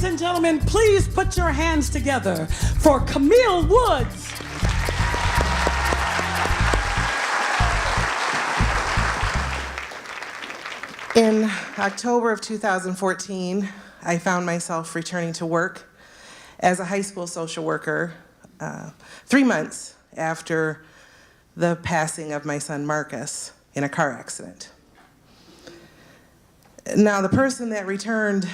and gentlemen, please put your hands together for Camille Woods. In October of 2014, I found myself returning to work as a high school social worker 3 months after the passing of my son Marcus in a car accident. Now, the person that returned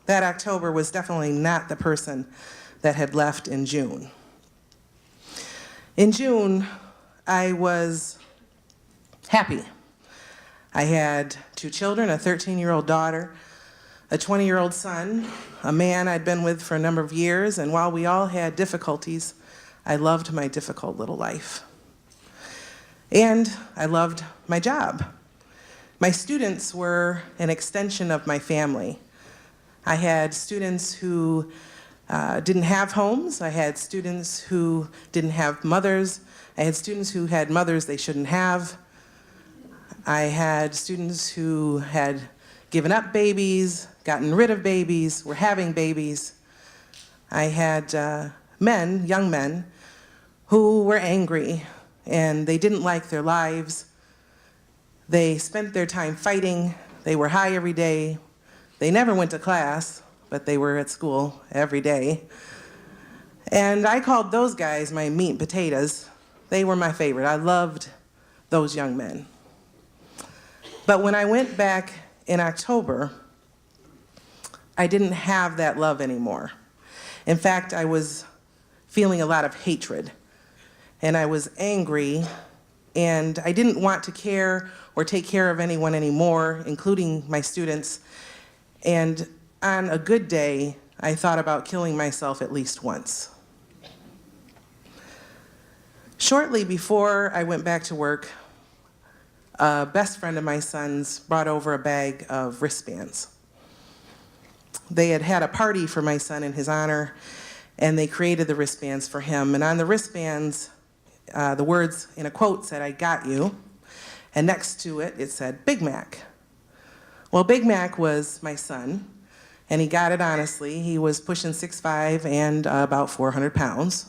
that October was definitely not the person that had left in June. In June, I was happy. I had 2 children, a 13-year-old daughter, a 20-year-old son, a man I'd been with for a number of years, and while we all had difficulties, I loved my difficult little life. And I loved my job. My students were an extension of my family. I had students who didn't have homes. I had students who didn't have mothers. I had students who had mothers they shouldn't have. I had students who had given up babies, gotten rid of babies, were having babies. I had men, young men, who were angry and they didn't like their lives. They spent their time fighting. They were high every day. They never went to class, but they were at school every day. And I called those guys my meat and potatoes. They were my favorite. I loved those young men. But when I went back in October, I didn't have that love anymore. In fact, I was feeling a lot of hatred, and I was angry, and I didn't want to care or take care of anyone anymore, including my students. And on a good day, I thought about killing myself at least once. Shortly before I went back to work, a best friend of my son's brought over a bag of wristbands. They had had a party for my son in his honor, and they created the wristbands for him. And on the wristbands, the words in a quote said, "I got you," and next to it, it said, "Big Mac." Well, Big Mac was my son, and he got it honestly. He was pushing 6'5" and about 400 pounds.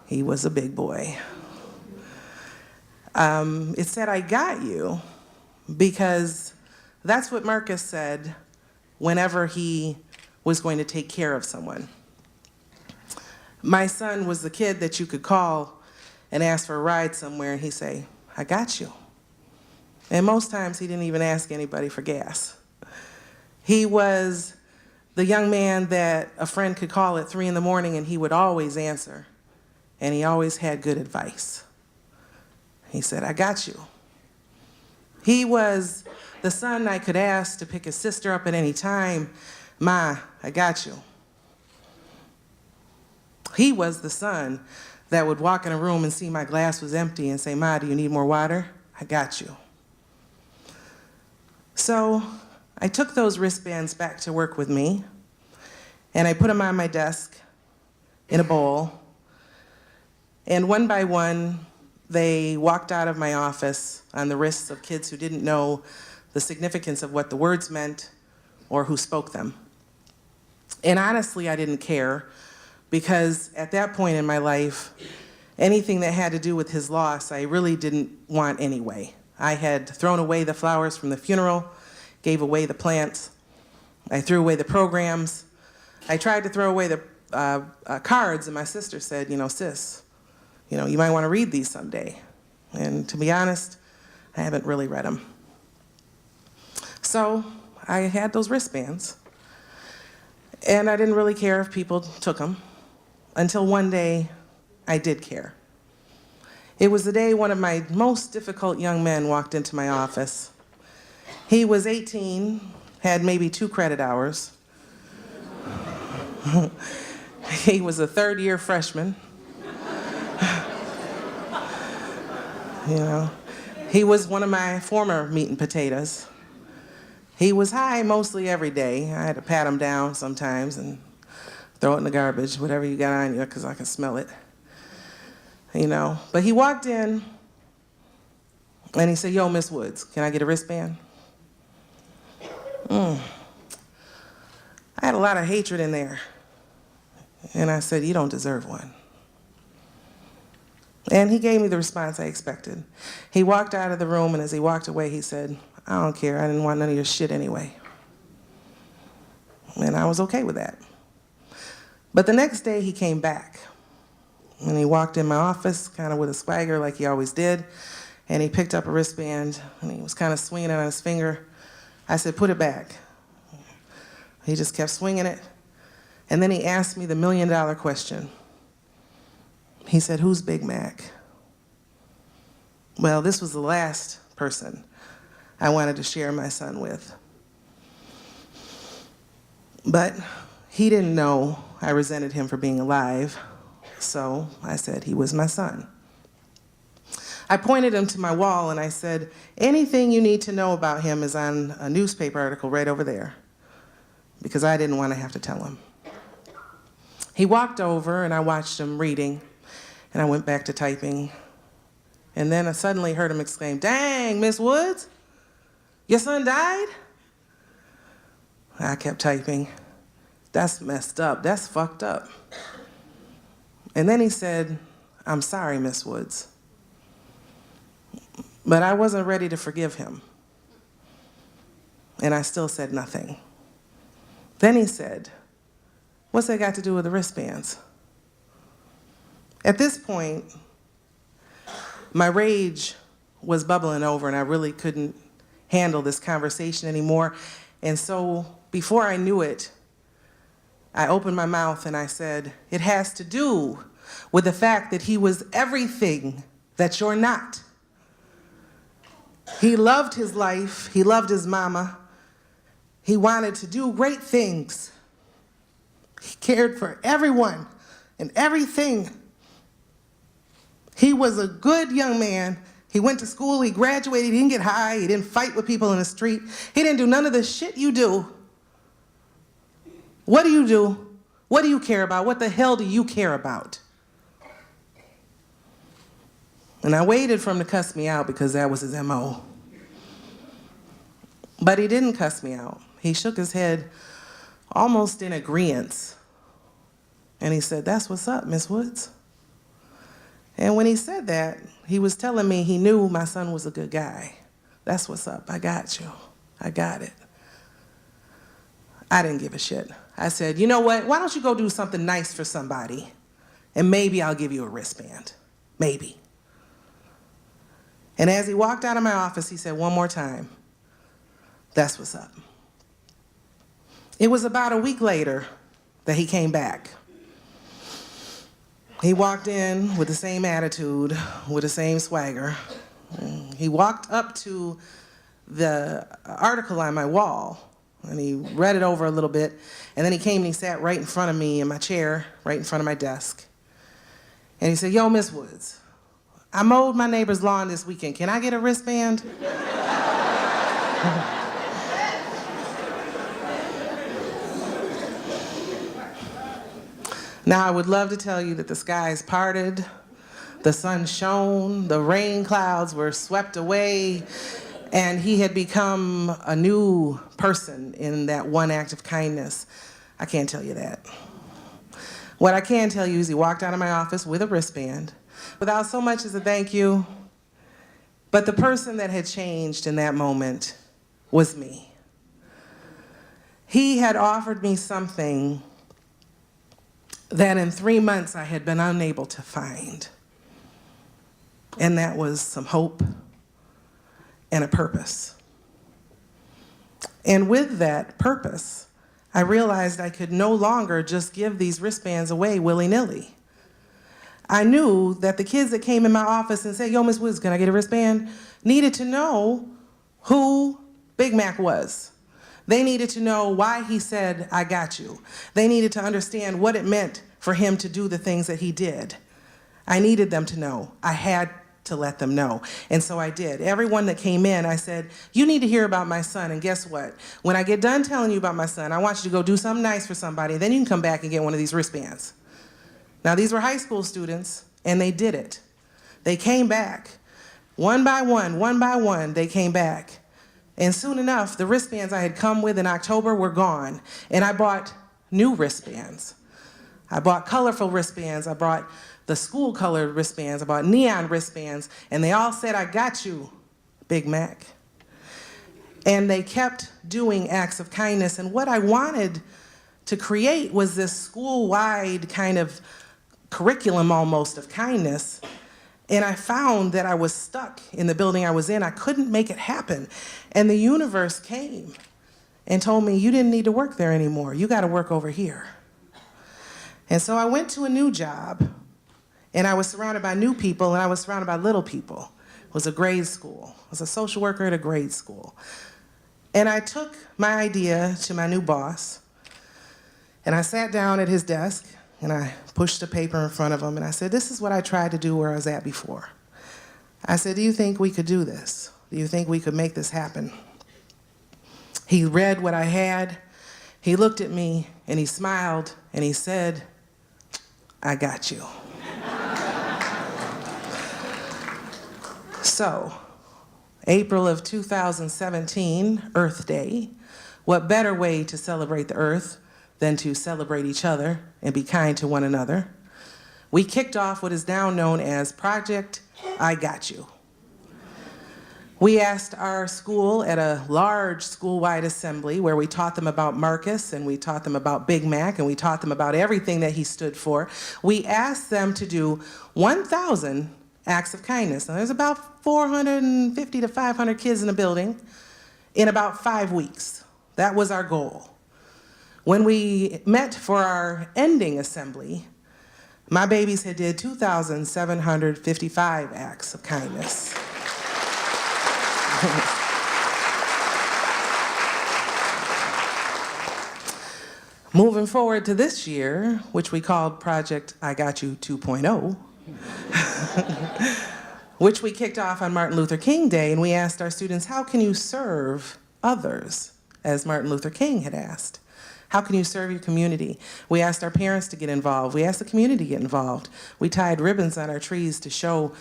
He was a big boy. It said, "I got you," because that's what Marcus said whenever he was going to take care of someone. My son was the kid that you could call and ask for a ride somewhere, and he'd say, "I got you." And most times he didn't even ask anybody for gas. He was the young man that a friend could call at 3 in the morning and he would always answer, and he always had good advice. He said, "I got you." He was the son I could ask to pick his sister up at any time. "Ma, I got you." He was the son that would walk in a room and see my glass was empty and say, "Ma, do you need more water? I got you." So I took those wristbands back to work with me, and I put them on my desk in a bowl. And one by one, they walked out of my office on the wrists of kids who didn't know the significance of what the words meant or who spoke them. And honestly, I didn't care, because at that point in my life, anything that had to do with his loss, I really didn't want anyway. I had thrown away the flowers from the funeral, gave away the plants, I threw away the programs. I tried to throw away the cards, and my sister said, "Sis, you might want to read these someday." And to be honest, I haven't really read them. So I had those wristbands, and I didn't really care if people took them, until one day I did care. It was the day one of my most difficult young men walked into my office. He was 18, had maybe 2 credit hours. He was a third-year freshman. He was one of my former meat and potatoes. He was high mostly every day. I had to pat him down sometimes and throw it in the garbage, whatever you got on you, because I could smell it. But he walked in and he said, "Yo, Miss Woods, can I get a wristband?" I had a lot of hatred in there. And I said, you don't deserve one. And he gave me the response I expected. He walked out of the room, and as he walked away, he said, I don't care, I didn't want none of your shit anyway. And I was okay with that. But the next day, he came back. And he walked in my office, kind of with a swagger like he always did, and he picked up a wristband, and he was kind of swinging it on his finger. I said, put it back. He just kept swinging it. And then he asked me the $1 million question. He said, who's Big Mac? Well, this was the last person I wanted to share my son with. But he didn't know I resented him for being alive, so I said he was my son. I pointed him to my wall and I said, anything you need to know about him is on a newspaper article right over there, because I didn't want to have to tell him. He walked over and I watched him reading, and I went back to typing. And then I suddenly heard him exclaim, dang, Miss Woods, your son died? I kept typing. That's messed up, that's fucked up. And then he said, I'm sorry, Miss Woods. But I wasn't ready to forgive him. And I still said nothing. Then he said, what's that got to do with the wristbands? At this point, my rage was bubbling over and I really couldn't handle this conversation anymore. And so before I knew it, I opened my mouth and I said, it has to do with the fact that he was everything that you're not. He loved his life, he loved his mama, he wanted to do great things. He cared for everyone and everything. He was a good young man. He went to school, he graduated, he didn't get high, he didn't fight with people in the street. He didn't do none of the shit you do. What do you do? What do you care about? What the hell do you care about? And I waited for him to cuss me out because that was his MO. But he didn't cuss me out. He shook his head almost in agreeance. And he said, that's what's up, Miss Woods. And when he said that, he was telling me he knew my son was a good guy. That's what's up, I got you, I got it. I didn't give a shit. I said, you know what, why don't you go do something nice for somebody, and maybe I'll give you a wristband, maybe. And as he walked out of my office, he said one more time, that's what's up. It was about a week later that he came back. He walked in with the same attitude, with the same swagger. He walked up to the article on my wall, and he read it over a little bit, and then he came and he sat right in front of me in my chair, right in front of my desk. And he said, yo, Miss Woods, I mowed my neighbor's lawn this weekend. Can I get a wristband? Now, I would love to tell you that the skies parted, the sun shone, the rain clouds were swept away, and he had become a new person in that one act of kindness. I can't tell you that. What I can tell you is he walked out of my office with a wristband, without so much as a thank you, but the person that had changed in that moment was me. He had offered me something that in 3 months I had been unable to find. And that was some hope and a purpose. And with that purpose, I realized I could no longer just give these wristbands away willy-nilly. I knew that the kids that came in my office and said, yo, Miss Woods, can I get a wristband? Needed to know who Big Mac was. They needed to know why he said, I got you. They needed to understand what it meant for him to do the things that he did. I needed them to know. I had to let them know. And so I did. Everyone that came in, I said, you need to hear about my son. And guess what? When I get done telling you about my son, I want you to go do something nice for somebody. Then you can come back and get one of these wristbands. Now, these were high school students, and they did it. They came back. One by one, they came back. And soon enough, the wristbands I had come with in October were gone. And I bought new wristbands. I bought colorful wristbands. I bought the school colored wristbands. I bought neon wristbands. And they all said, "I got you, Big Mac." And they kept doing acts of kindness. And what I wanted to create was this school-wide kind of curriculum almost of kindness. And I found that I was stuck in the building I was in. I couldn't make it happen. And the universe came and told me, "You didn't need to work there anymore. You got to work over here." And so I went to a new job, and I was surrounded by new people, and I was surrounded by little people. It was a grade school. I was a social worker at a grade school. And I took my idea to my new boss, and I sat down at his desk, and I pushed a paper in front of him, and I said, "This is what I tried to do where I was at before." I said, "Do you think we could do this? Do you think we could make this happen?" He read what I had, he looked at me, and he smiled, and he said, "I got you." So, April of 2017, Earth Day. What better way to celebrate the Earth than to celebrate each other and be kind to one another? We kicked off what is now known as Project I Got You. We asked our school at a large school-wide assembly where we taught them about Marcus and we taught them about Big Mac and we taught them about everything that he stood for. We asked them to do 1,000 acts of kindness. Now, there's about 450 to 500 kids in the building in about 5 weeks. That was our goal. When we met for our ending assembly, my babies had did 2,755 acts of kindness. Moving forward to this year, which we called Project I Got You 2.0, which we kicked off on Martin Luther King Day, and we asked our students, how can you serve others, as Martin Luther King had asked? How can you serve your community? We asked our parents to get involved. We asked the community to get involved. We tied ribbons on our trees to show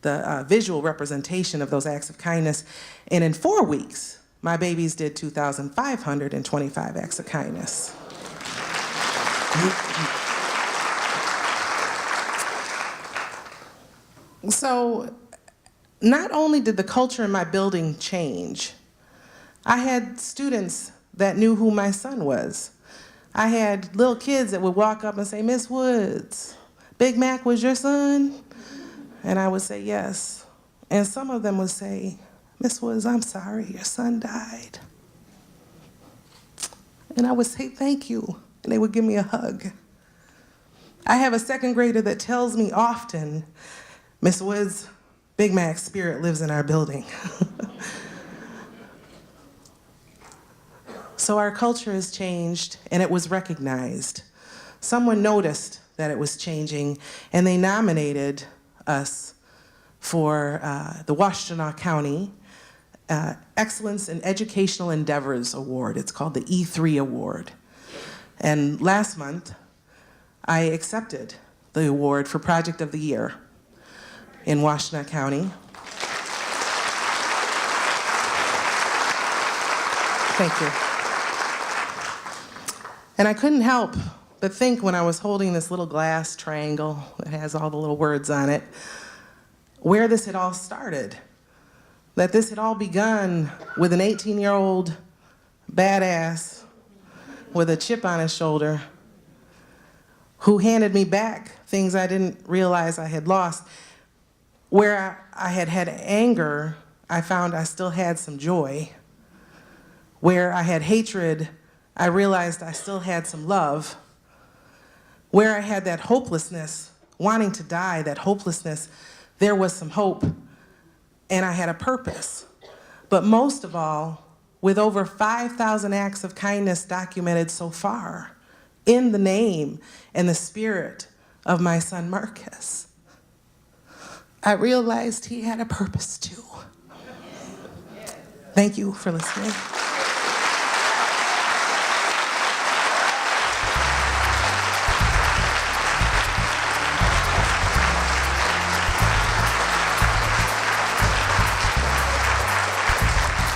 the visual representation of those acts of kindness. And in 4 weeks, my babies did 2,525 acts of kindness. So not only did the culture in my building change, I had students that knew who my son was. I had little kids that would walk up and say, "Miss Woods, Big Mac was your son?" And I would say, "Yes." And some of them would say, "Miss Woods, I'm sorry, your son died." And I would say, "Thank you." And they would give me a hug. I have a second grader that tells me often, "Miss Woods, Big Mac's spirit lives in our building." So our culture has changed, and it was recognized. Someone noticed that it was changing, and they nominated us for the Washtenaw County Excellence in Educational Endeavors Award. It's called the E3 Award. And last month, I accepted the award for Project of the Year in Washtenaw County. Thank you. And I couldn't help but think when I was holding this little glass triangle that has all the little words on it, where this had all started. That this had all begun with an 18-year-old badass with a chip on his shoulder who handed me back things I didn't realize I had lost. Where I had had anger, I found I still had some joy. Where I had hatred, I realized I still had some love. Where I had that hopelessness, wanting to die, that hopelessness, there was some hope, and I had a purpose. But most of all, with over 5,000 acts of kindness documented so far, in the name and the spirit of my son Marcus, I realized he had a purpose too. Thank you for listening.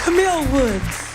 Camille Woods.